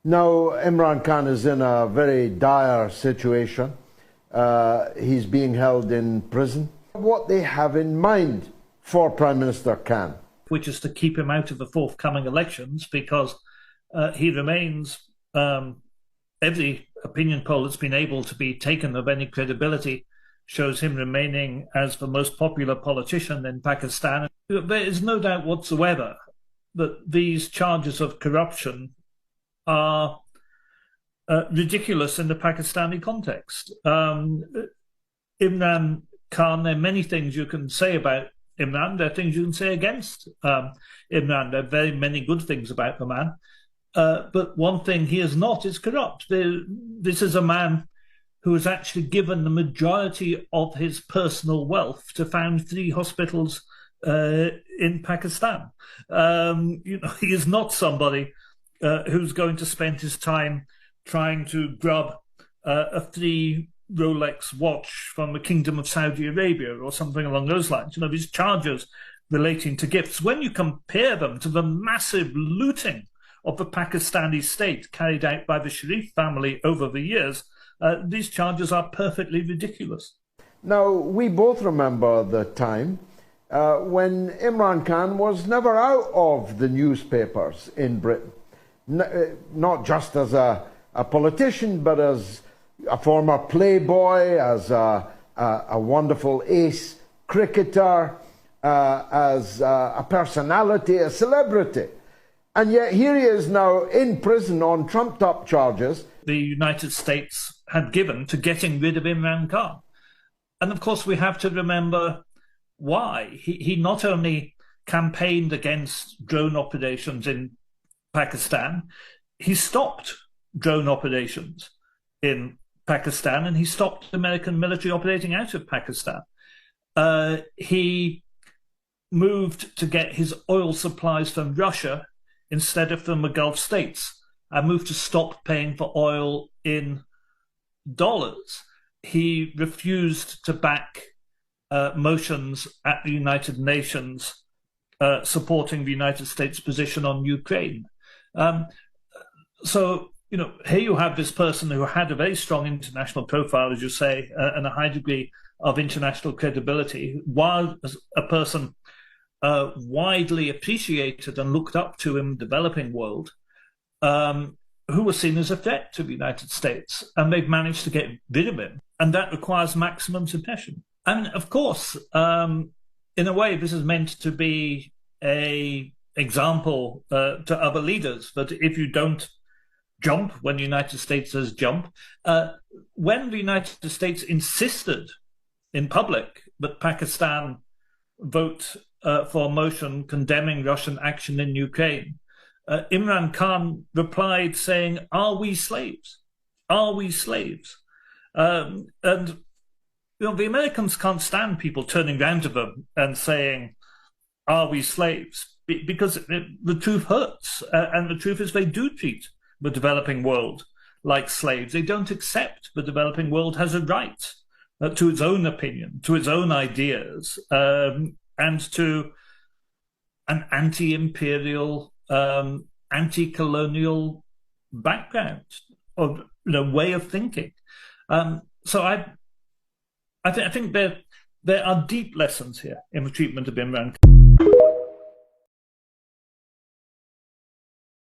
Now, Imran Khan is in a very dire situation. He's being held in prison. What they have in mind for Prime Minister Khan? Which is to keep him out of the forthcoming elections, because he remains, every opinion poll that's been able to be taken of any credibility shows him remaining as the most popular politician in Pakistan. There is no doubt whatsoever that these charges of corruption are ridiculous in the Pakistani context. Imran Khan, there are many things you can say about Imran. There are things you can say against Imran. There are very many good things about the man. But one thing he is not is corrupt. This is a man who has actually given the majority of his personal wealth to found 3 hospitals in Pakistan. He is not somebody who's going to spend his time trying to grab a 3 Rolex watch from the Kingdom of Saudi Arabia or something along those lines. These charges relating to gifts, when you compare them to the massive looting of the Pakistani state carried out by the Sharif family over the years, these charges are perfectly ridiculous. Now, we both remember the time when Imran Khan was never out of the newspapers in Britain, not just as a politician, but as a former playboy, as a wonderful ace cricketer, as a personality, a celebrity. And yet here he is now in prison on trumped-up charges. The United States had given to getting rid of Imran Khan. And of course we have to remember why. He not only campaigned against drone operations in Pakistan, he stopped drone operations in Pakistan, and he stopped American military operating out of Pakistan. He moved to get his oil supplies from Russia instead of from the Gulf states, and moved to stop paying for oil in dollars. He refused to back motions at the United Nations supporting the United States position on Ukraine. So, here you have this person who had a very strong international profile, as you say, and a high degree of international credibility, while a person widely appreciated and looked up to in the developing world, who was seen as a threat to the United States, and they've managed to get rid of him. And that requires maximum suppression. And of course, in a way, this is meant to be an example to other leaders, that if you don't jump when the United States says jump, when the United States insisted in public that Pakistan vote for a motion condemning Russian action in Ukraine, Imran Khan replied saying, "Are we slaves? Are we slaves?" And the Americans can't stand people turning around to them and saying, "Are we slaves?" Because the truth hurts, and the truth is they do treat the developing world like slaves. They don't accept the developing world has a right to its own opinion, to its own ideas, and to an anti-imperial, anti-colonial background or way of thinking. So I think there are deep lessons here in the treatment of Imran Khan.